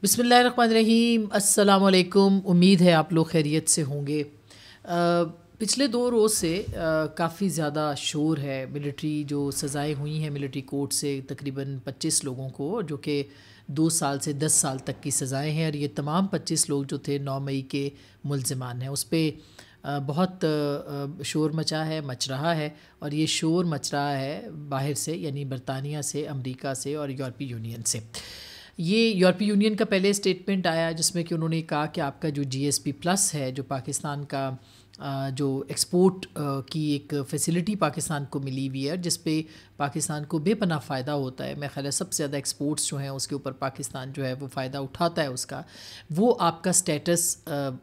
بسم اللہ الرحمن الرحیم۔ السلام علیکم، امید ہے آپ لوگ خیریت سے ہوں گے۔ پچھلے 2 روز سے کافی زیادہ شور ہے، ملٹری جو سزائیں ہوئی ہیں ملٹری کورٹ سے تقریباً 25 لوگوں کو، جو کہ 2 سال سے 10 سال تک کی سزائیں ہیں، اور یہ تمام 25 لوگ جو تھے 9 مئی کے ملزمان ہیں، اس پہ بہت شور مچ رہا ہے، اور یہ شور مچ رہا ہے باہر سے، یعنی برطانیہ سے، امریکہ سے اور یورپی یونین سے۔ یہ یورپی یونین کا پہلے اسٹیٹمنٹ آیا جس میں کہ انہوں نے کہا کہ آپ کا جو جی ایس پی پلس ہے، جو پاکستان کا جو ایکسپورٹ کی ایک فیسلٹی پاکستان کو ملی ہوئی ہے، جس پہ پاکستان کو بے پناہ فائدہ ہوتا ہے، میں خیال ہے سب سے زیادہ ایکسپورٹس جو ہیں اس کے اوپر پاکستان جو ہے وہ فائدہ اٹھاتا ہے اس کا، وہ آپ کا سٹیٹس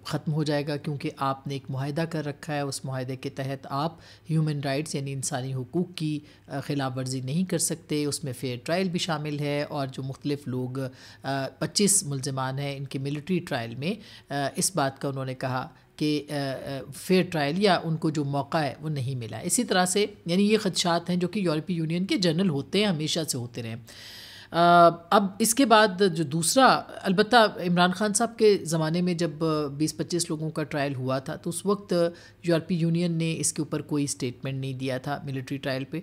ختم ہو جائے گا، کیونکہ آپ نے ایک معاہدہ کر رکھا ہے۔ اس معاہدے کے تحت آپ ہیومن رائٹس یعنی انسانی حقوق کی خلاف ورزی نہیں کر سکتے، اس میں فیئر ٹرائل بھی شامل ہے، اور جو مختلف لوگ 25 ملزمان ہیں ان کے ملٹری ٹرائل میں اس بات کا انہوں نے کہا کہ فیئر ٹرائل یا ان کو جو موقع ہے وہ نہیں ملا۔ اسی طرح سے یعنی یہ خدشات ہیں جو کہ یورپی یونین کے جنرل ہوتے ہیں، ہمیشہ سے ہوتے رہے۔ اب اس کے بعد جو دوسرا، البتہ عمران خان صاحب کے زمانے میں جب 20-25 لوگوں کا ٹرائل ہوا تھا تو اس وقت یورپی یونین نے اس کے اوپر کوئی اسٹیٹمنٹ نہیں دیا تھا ملٹری ٹرائل پہ،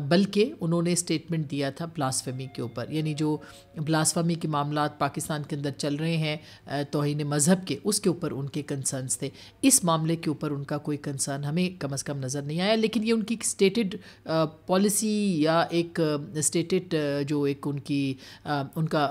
بلکہ انہوں نے اسٹیٹمنٹ دیا تھا بلاسفیمی کے اوپر، یعنی جو بلاسفیمی کے معاملات پاکستان کے اندر چل رہے ہیں توہین مذہب کے، اس کے اوپر ان کے کنسرنس تھے۔ اس معاملے کے اوپر ان کا کوئی کنسرن ہمیں کم از کم نظر نہیں آیا، لیکن یہ ان کی اسٹیٹڈ پالیسی یا ایک اسٹیٹڈ جو ایک ان کا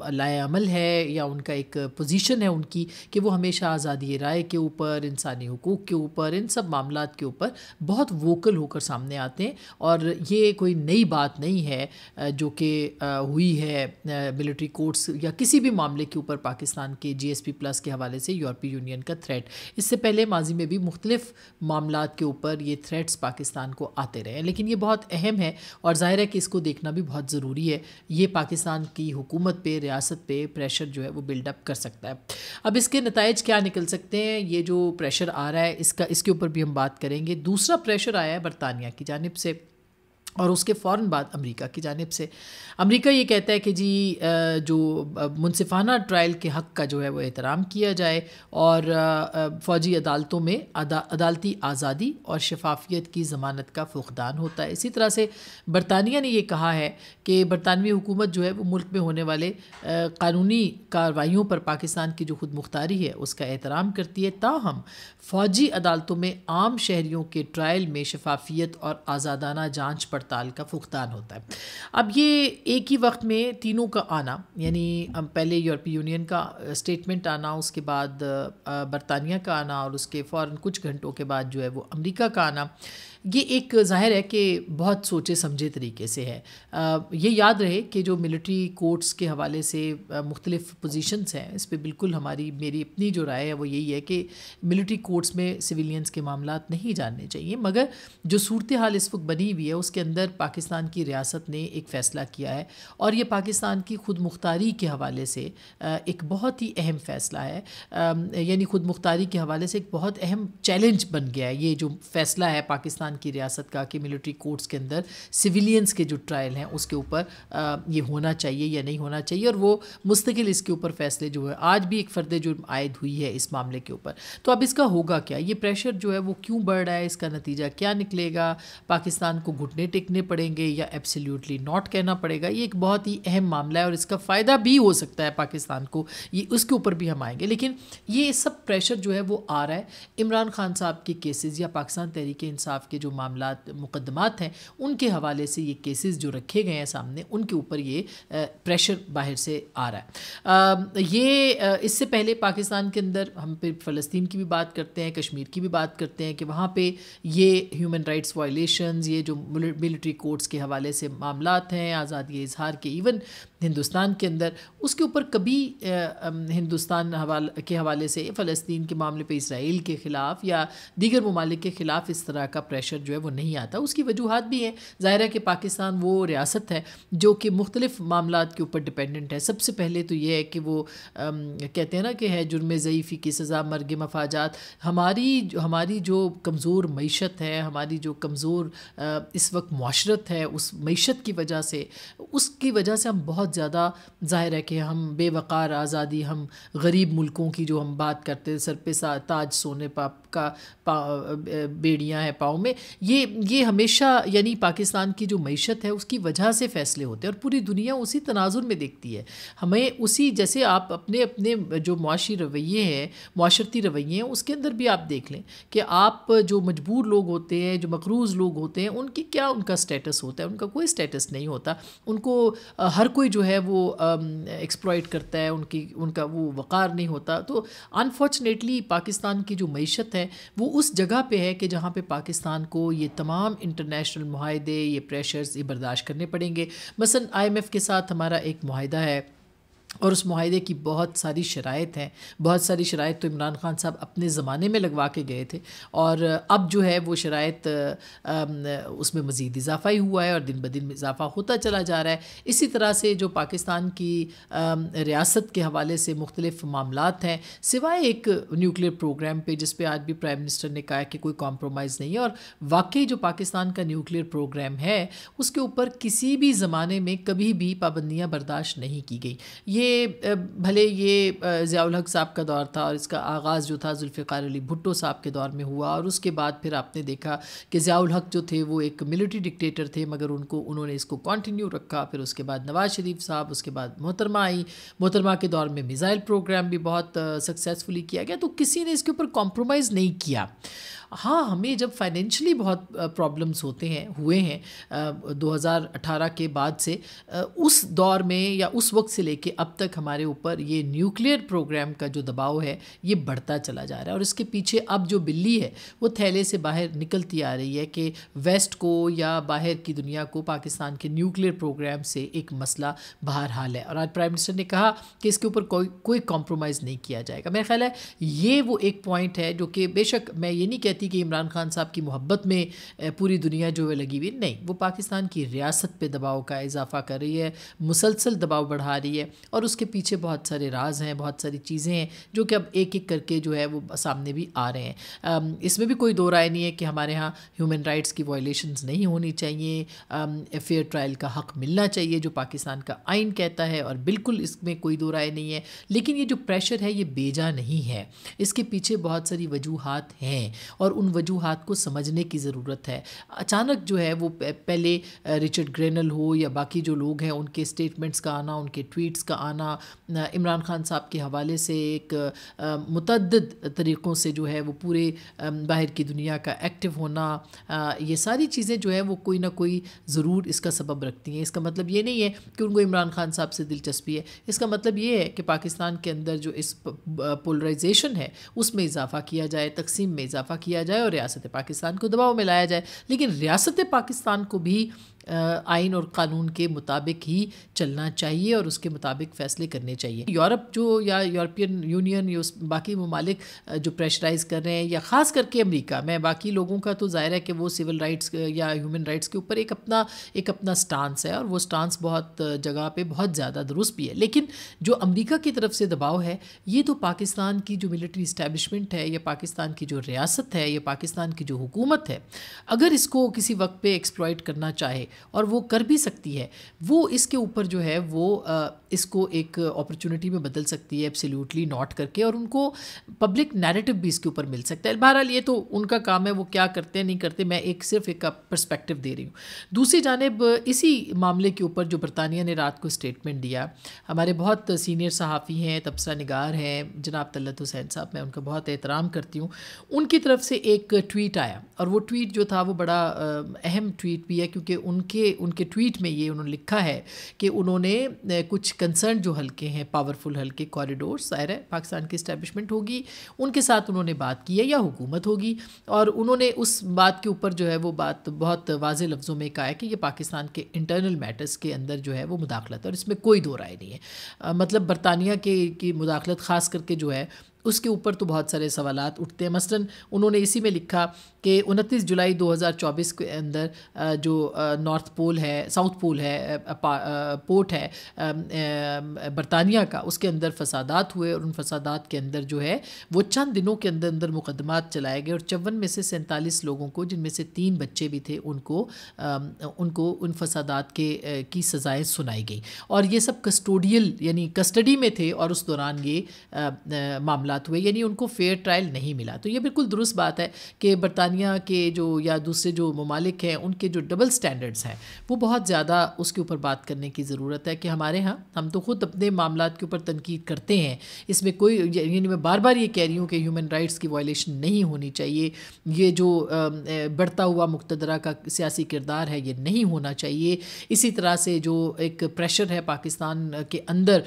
لائے عمل ہے، یا ان کا ایک پوزیشن ہے ان کی، کہ وہ ہمیشہ آزادی رائے کے اوپر، انسانی حقوق کے اوپر، ان سب معاملات کے اوپر بہت ووکل ہو کر سامنے آتے ہیں، اور یہ کوئی نئی بات نہیں ہے جو کہ ہوئی ہے ملٹری کورٹس یا کسی بھی معاملے کے اوپر پاکستان کے جی ایس پی پلس کے حوالے سے یورپی یونین کا تھریٹ۔ اس سے پہلے ماضی میں بھی مختلف معاملات کے اوپر یہ تھریٹس پاکستان کو آتے رہے ہیں، لیکن یہ بہت اہم ہے، اور ظاہر ہے کہ اس کو دیکھنا بھی بہت ضروری ہے۔ یہ پاکستان کی حکومت پہ، ریاست پہ پریشر جو ہے وہ بلڈ اپ کر سکتا ہے۔ اب اس کے نتائج کیا نکل سکتے ہیں؟ یہ جو پریشر آ رہا ہے اس کے اوپر بھی ہم بات کریں گے۔ دوسرا پریشر آیا ہے برطانیہ کی جانب سے، اور اس کے فوراً بعد امریکہ کی جانب سے۔ امریکہ یہ کہتا ہے کہ جی جو منصفانہ ٹرائل کے حق کا جو ہے وہ احترام کیا جائے، اور فوجی عدالتوں میں عدالتی آزادی اور شفافیت کی ضمانت کا فقدان ہوتا ہے۔ اسی طرح سے برطانیہ نے یہ کہا ہے کہ برطانوی حکومت جو ہے وہ ملک میں ہونے والے قانونی کارروائیوں پر پاکستان کی جو خود مختاری ہے اس کا احترام کرتی ہے، تاہم فوجی عدالتوں میں عام شہریوں کے ٹرائل میں شفافیت اور آزادانہ جانچ پڑتال کا فقدان ہوتا ہے۔ اب یہ ایک ہی وقت میں تینوں کا آنا، یعنی پہلے یورپی یونین کا اسٹیٹمنٹ آنا، اس کے بعد برطانیہ کا آنا، اور اس کے فوراً کچھ گھنٹوں کے بعد جو ہے وہ امریکہ کا آنا، یہ ایک ظاہر ہے کہ بہت سوچے سمجھے طریقے سے ہے۔ یہ یاد رہے کہ جو ملٹری کورٹس کے حوالے سے مختلف پوزیشنز ہیں، اس پہ بالکل میری اپنی جو رائے ہے وہ یہی ہے کہ ملٹری کورٹس میں سویلینز کے معاملات نہیں جاننے چاہیے، مگر جو صورتحال اس وقت بنی ہوئی ہے اس کے اندر پاکستان کی ریاست نے ایک فیصلہ کیا ہے، اور یہ پاکستان کی خود مختاری کے حوالے سے ایک بہت ہی اہم فیصلہ ہے، یعنی خود مختاری کے حوالے سے ایک بہت اہم چیلنج بن گیا ہے یہ جو فیصلہ ہے پاکستان کی ریاست کا کہ ملٹری کورٹس کے اندر سویلینز کے جو ٹرائل ہیں اس کے اوپر یہ ہونا چاہیے یا نہیں ہونا چاہیے، اور وہ مستقل اس کے اوپر فیصلے جو ہے آج بھی ایک فرد جرم عائد ہوئی ہے اس معاملے کے اوپر۔ تو اب اس کا ہوگا کیا؟ یہ پریشر جو ہے وہ کیوں بڑھ رہا ہے؟ اس کا نتیجہ کیا نکلے گا؟ پاکستان کو گھٹنے ٹیکنے پڑیں گے یا ایبسلیوٹلی ناٹ کہنا پڑے گا؟ یہ ایک بہت ہی اہم معاملہ ہے، اور اس کا فائدہ بھی ہو سکتا ہے پاکستان کو، یہ اس کے اوپر بھی ہم آئیں گے۔ لیکن یہ سب پریشر جو ہے وہ آ رہا ہے عمران خان صاحب کے کیسز یا پاکستان تحریک انصاف کے جو معاملات مقدمات ہیں ان کے حوالے سے، یہ کیسز جو رکھے گئے ہیں سامنے ان کے اوپر یہ پریشر باہر سے آ رہا ہے۔ یہ اس سے پہلے پاکستان کے اندر ہم پھر فلسطین کی بھی بات کرتے ہیں، کشمیر کی بھی بات کرتے ہیں کہ وہاں پہ یہ ہیومن رائٹس وائلیشنز، یہ جو ملٹری کورٹس کے حوالے سے معاملات ہیں، آزادی اظہار کے، ایون ہندوستان کے اندر اس کے اوپر کبھی ہندوستان کے حوالے سے فلسطین کے معاملے پہ اسرائیل کے خلاف یا دیگر ممالک کے خلاف اس طرح کا پریشر پریشر جو ہے وہ نہیں آتا. اس کی وجوہات بھی ہیں. ظاہر ہے کہ پاکستان وہ ریاست ہے جو کہ مختلف معاملات کے اوپر ڈپینڈنٹ ہے. سب سے پہلے تو یہ ہے کہ وہ کہتے ہیں نا کہ ہے جرم ضعیفی کی سزا مرگ مفاجات. ہماری جو کمزور معیشت ہے, ہماری جو کمزور اس وقت معاشرت ہے, اس معیشت کی وجہ سے ہم بہت زیادہ, ظاہر ہے کہ ہم بے وقار آزادی, ہم غریب ملکوں کی جو ہم بات کرتے ہیں, سر پہ تاج سونے کا بیڑیاں ہیں پاؤں میں, یہ ہمیشہ یعنی پاکستان کی جو معیشت ہے اس کی وجہ سے فیصلے ہوتے ہیں, اور پوری دنیا اسی تناظر میں دیکھتی ہے. ہمیں اسی جیسے آپ اپنے جو معاشی رویے ہیں, معاشرتی رویے ہیں, اس کے اندر بھی آپ دیکھ لیں کہ آپ جو مجبور لوگ ہوتے ہیں, جو مقروض لوگ ہوتے ہیں, ان کی کیا ان کا سٹیٹس ہوتا ہے. ان کا کوئی سٹیٹس نہیں ہوتا. ان کو ہر کوئی جو ہے وہ ایکسپلائٹ کرتا ہے, ان کا وہ وقار نہیں ہوتا. تو انفارچونیٹلی پاکستان کی جو معیشت ہے وہ اس جگہ پہ ہے کہ جہاں پہ پاکستان کو یہ تمام انٹرنیشنل معاہدے, یہ پریشرز یہ برداشت کرنے پڑیں گے. مثلا IMF کے ساتھ ہمارا ایک معاہدہ ہے, اور اس معاہدے کی بہت ساری شرائط ہیں. بہت ساری شرائط تو عمران خان صاحب اپنے زمانے میں لگوا کے گئے تھے, اور اب جو ہے وہ شرائط اس میں مزید اضافہ ہی ہوا ہے, اور دن بدن اضافہ ہوتا چلا جا رہا ہے. اسی طرح سے جو پاکستان کی ریاست کے حوالے سے مختلف معاملات ہیں, سوائے ایک نیوکلیر پروگرام پہ جس پہ آج بھی پرائم منسٹر نے کہا ہے کہ کوئی کمپرومائز نہیں ہے, اور واقعی جو پاکستان کا نیوکلیر پروگرام ہے اس کے اوپر کسی بھی زمانے میں کبھی بھی پابندیاں برداشت نہیں کی گئی. یہ بھلے یہ ضیاء الحق صاحب کا دور تھا, اور اس کا آغاز جو تھا ذوالفقار علی بھٹو صاحب کے دور میں ہوا, اور اس کے بعد پھر آپ نے دیکھا کہ ضیاء الحق جو تھے وہ ایک ملٹری ڈکٹیٹر تھے, مگر انہوں نے اس کو کنٹینیو رکھا. پھر اس کے بعد نواز شریف صاحب, اس کے بعد محترمہ آئی. محترمہ کے دور میں میزائل پروگرام بھی بہت سکسیسفلی کیا گیا, تو کسی نے اس کے اوپر کمپرومائز نہیں کیا. ہاں, ہمیں جب فائنینشلی بہت پرابلمز ہوئے ہیں 2018 کے بعد سے, اس دور میں یا اس وقت سے لے کے اب تک ہمارے اوپر یہ نیوکلیئر پروگرام کا جو دباؤ ہے یہ بڑھتا چلا جا رہا ہے. اور اس کے پیچھے اب جو بلی ہے وہ تھیلے سے باہر نکلتی آ رہی ہے کہ ویسٹ کو یا باہر کی دنیا کو پاکستان کے نیوکلیئر پروگرام سے ایک مسئلہ بہرحال ہے. اور آج پرائم منسٹر نے کہا کہ اس کے اوپر کوئی کمپرومائز نہیں کیا جائے گا. میرا خیال ہے یہ وہ ایک پوائنٹ ہے جو کہ بے شک میں یہ نہیں کہتی کہ عمران خان صاحب کی محبت میں پوری دنیا جو ہے لگی ہوئی, نہیں, وہ پاکستان کی ریاست پہ دباؤ کا اضافہ کر رہی ہے, مسلسل دباؤ بڑھا رہی ہے, اور اس کے پیچھے بہت سارے راز ہیں, بہت ساری چیزیں ہیں جو کہ اب ایک ایک کر کے جو ہے وہ سامنے بھی آ رہے ہیں. اس میں بھی کوئی دو رائے نہیں ہے کہ ہمارے ہاں ہیومن رائٹس کی وائلیشنز نہیں ہونی چاہیے, فیئر ٹرائل کا حق ملنا چاہیے جو پاکستان کا آئین کہتا ہے, اور بالکل اس میں کوئی دو رائے نہیں ہے. لیکن یہ جو پریشر ہے یہ بیجا نہیں ہے, اس کے پیچھے بہت ساری وجوہات ہیں, اور ان وجوہات کو سمجھنے کی ضرورت ہے. اچانک جو ہے وہ پہلے رچرڈ گرینل ہو یا باقی جو لوگ ہیں ان کے سٹیٹمنٹس کا آنا, ان کے ٹویٹس کا آنا, عمران خان صاحب کے حوالے سے ایک متعدد طریقوں سے جو ہے وہ پورے باہر کی دنیا کا ایکٹیو ہونا, یہ ساری چیزیں جو ہے وہ کوئی نہ کوئی ضرور اس کا سبب رکھتی ہیں. اس کا مطلب یہ نہیں ہے کہ ان کو عمران خان صاحب سے دلچسپی ہے, اس کا مطلب یہ ہے کہ پاکستان کے اندر جو اس پولرائزیشن ہے اس میں اضافہ کیا جائے, تقسیم میں اضافہ کیا جائے, اور ریاست پاکستان کو دباؤ میں لایا جائے. لیکن ریاست پاکستان کو بھی آئین اور قانون کے مطابق ہی چلنا چاہیے, اور اس کے مطابق فیصلے کرنے چاہیے. یورپ جو یا یورپین یونین یا باقی ممالک جو پریشرائز کر رہے ہیں, یا خاص کر کے امریکہ, میں باقی لوگوں کا تو ظاہر ہے کہ وہ سول رائٹس یا ہیومن رائٹس کے اوپر ایک اپنا سٹانس ہے, اور وہ سٹانس بہت جگہ پہ بہت زیادہ درست بھی ہے. لیکن جو امریکہ کی طرف سے دباؤ ہے یہ تو پاکستان کی جو ملٹری اسٹیبلشمنٹ ہے, یا پاکستان کی جو ریاست ہے, یا پاکستان کی جو حکومت ہے, اگر اس کو کسی وقت پہ ایکسپلائٹ کرنا چاہے, اور وہ کر بھی سکتی ہے, وہ اس کے اوپر جو ہے وہ اس کو ایک اپرچونٹی میں بدل سکتی ہے, ایبسلیوٹلی ناٹ کر کے, اور ان کو پبلک نیریٹو بھی اس کے اوپر مل سکتا ہے. بہرحال یہ تو ان کا کام ہے, وہ کیا کرتے ہیں نہیں کرتے, میں صرف ایک پرسپیکٹو دے رہی ہوں. دوسری جانب اسی معاملے کے اوپر جو برطانیہ نے رات کو اسٹیٹمنٹ دیا, ہمارے بہت سینئر صحافی ہیں, تبصرہ نگار ہیں جناب طلعت حسین صاحب, میں ان کا بہت احترام کرتی ہوں, ان کی طرف سے ایک ٹویٹ آیا, اور وہ ٹویٹ جو تھا وہ بڑا اہم ٹویٹ بھی ہے, کیونکہ ان کے ٹویٹ میں یہ انہوں نے لکھا ہے کہ انہوں نے کچھ کنسرن جو حلقے ہیں, پاورفل حلقے, کوریڈورس, ظاہر ہے پاکستان کی اسٹیبلشمنٹ ہوگی, ان کے ساتھ انہوں نے بات کی ہے, یا حکومت ہوگی, اور انہوں نے اس بات کے اوپر جو ہے وہ بات بہت واضح لفظوں میں کہا ہے کہ یہ پاکستان کے انٹرنل میٹرز کے اندر جو ہے وہ مداخلت ہے, اور اس میں کوئی دو رائے نہیں ہے. مطلب برطانیہ کی مداخلت خاص کر کے جو ہے اس کے اوپر تو بہت سارے سوالات اٹھتے ہیں. مثلاً انہوں نے اسی میں لکھا کہ 29 جولائی 2024 کے اندر جو نارتھ پول ہے، ساؤتھ پول ہے، پورٹ ہے برطانیہ کا، اس کے اندر فسادات ہوئے، اور ان فسادات کے اندر جو ہے وہ چند دنوں کے اندر اندر مقدمات چلائے گئے، اور 54 میں سے 47 لوگوں کو، جن میں سے 3 بچے بھی تھے، ان کو ان فسادات کی سزائیں سنائی گئی. اور یہ سب کسٹوڈیل یعنی کسٹڈی میں تھے، اور اس دوران یہ معاملات ہوئے، یعنی ان کو فیئر ٹرائل نہیں ملا. تو یہ بالکل درست بات ہے کہ برطانیہ کے جو یا دوسرے جو ممالک ہیں، ان کے جو ڈبل سٹینڈرڈز ہیں، وہ بہت زیادہ اس کے اوپر بات کرنے کی ضرورت ہے. کہ ہمارے ہاں ہم تو خود اپنے معاملات کے اوپر تنقید کرتے ہیں، اس میں کوئی، یعنی میں بار بار یہ کہہ رہی ہوں کہ ہیومن رائٹس کی وائلیشن نہیں ہونی چاہیے. یہ جو بڑھتا ہوا مقتدرہ کا سیاسی کردار ہے، یہ نہیں ہونا چاہیے. اسی طرح سے جو ایک پریشر ہے پاکستان کے اندر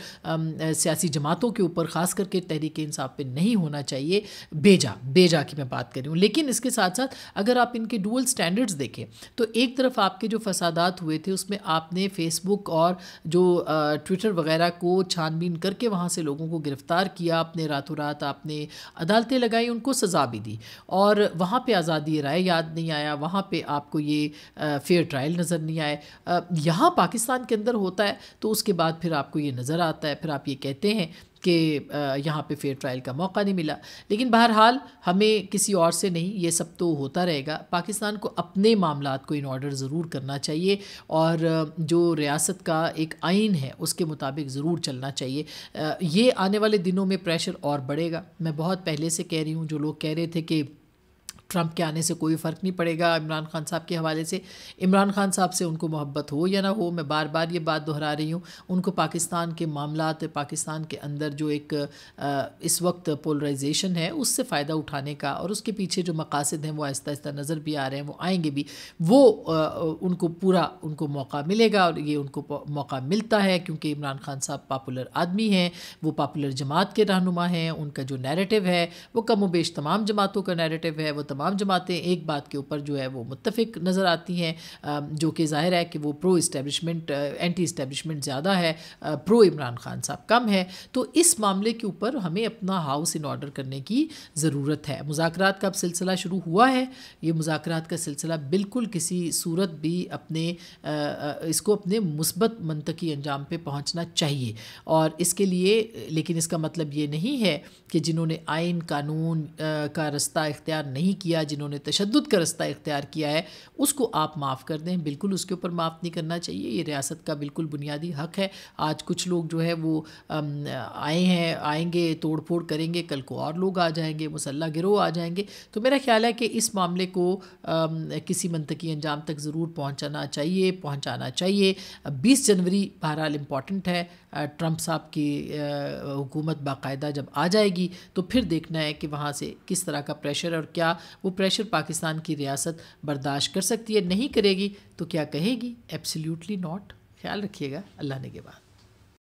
سیاسی جماعتوں کے اوپر، خاص کر کے تحریک انصاف پہ نہیں ہونا چاہیے. بیجا کی میں بات کر رہی ہوں. لیکن اس کے ساتھ ساتھ اگر آپ ان کے ڈوئل سٹینڈرڈز دیکھیں تو ایک طرف آپ کے جو فسادات ہوئے تھے، اس میں آپ نے فیس بک اور جو ٹویٹر وغیرہ کو چھان بین کر کے وہاں سے لوگوں کو گرفتار کیا، اپنے راتوں رات آپ نے عدالتیں لگائی، ان کو سزا بھی دی، اور وہاں پہ آزادی رائے یاد نہیں آیا، وہاں پہ آپ کو یہ فیئر ٹرائل نظر نہیں آئے. یہاں پاکستان کے اندر ہوتا ہے تو اس کے بعد پھر آپ کو یہ نظر آتا ہے، پھر آپ یہ کہتے ہیں کہ یہاں پہ فیئر ٹرائل کا موقع نہیں ملا. لیکن بہرحال ہمیں کسی اور سے نہیں، یہ سب تو ہوتا رہے گا. پاکستان کو اپنے معاملات کو ان آرڈر ضرور کرنا چاہیے، اور جو ریاست کا ایک آئین ہے اس کے مطابق ضرور چلنا چاہیے. یہ آنے والے دنوں میں پریشر اور بڑھے گا. میں بہت پہلے سے کہہ رہی ہوں، جو لوگ کہہ رہے تھے کہ ٹرمپ کے آنے سے کوئی فرق نہیں پڑے گا عمران خان صاحب کے حوالے سے، عمران خان صاحب سے ان کو محبت ہو یا نہ ہو، میں بار بار یہ بات دہرا رہی ہوں، ان کو پاکستان کے معاملات، پاکستان کے اندر جو ایک اس وقت پولرائزیشن ہے، اس سے فائدہ اٹھانے کا، اور اس کے پیچھے جو مقاصد ہیں وہ آہستہ آہستہ نظر بھی آ رہے ہیں، وہ آئیں گے بھی، وہ ان کو پورا ان کو موقع ملے گا. اور یہ ان کو موقع ملتا ہے کیونکہ عمران خان صاحب پاپولر آدمی ہیں، وہ پاپولر جماعت کے رہنما ہیں. ان کا جو نیریٹو ہے وہ کم و بیش تمام جماعتوں کا نیریٹو ہے. وہ تمام جماعتیں ایک بات کے اوپر جو ہے وہ متفق نظر آتی ہیں، جو کہ ظاہر ہے کہ وہ پرو اسٹیبلشمنٹ، اینٹی اسٹیبلشمنٹ زیادہ ہے، پرو عمران خان صاحب کم ہے. تو اس معاملے کے اوپر ہمیں اپنا ہاؤس ان آرڈر کرنے کی ضرورت ہے. مذاکرات کا اب سلسلہ شروع ہوا ہے. یہ مذاکرات کا سلسلہ بالکل کسی صورت بھی اس کو اپنے مثبت منطقی انجام پہ پہنچنا چاہیے. اور اس کے لیے، لیکن اس کا مطلب یہ نہیں ہے کہ جنہوں نے آئین قانون کا رستہ اختیار نہیں کیا، جنہوں نے تشدد کا رستہ اختیار کیا ہے، اس کو آپ معاف کر دیں. بالکل اس کے اوپر معاف نہیں کرنا چاہیے. یہ ریاست کا بالکل بنیادی حق ہے. آج کچھ لوگ جو ہے وہ آئیں گے، توڑ پھوڑ کریں گے، کل کو اور لوگ آ جائیں گے، مسلح گروہ آ جائیں گے. تو میرا خیال ہے کہ اس معاملے کو کسی منطقی انجام تک ضرور پہنچانا چاہیے. 20 جنوری بہرحال امپورٹنٹ ہے. ٹرمپ صاحب کی حکومت باقاعدہ جب آ جائے گی تو پھر دیکھنا ہے کہ وہاں سے کس طرح کا پریشر، اور کیا وہ پریشر پاکستان کی ریاست برداشت کر سکتی ہے. نہیں کرے گی تو کیا کہے گی؟ Absolutely not. خیال رکھیے گا. اللہ نے کے بعد.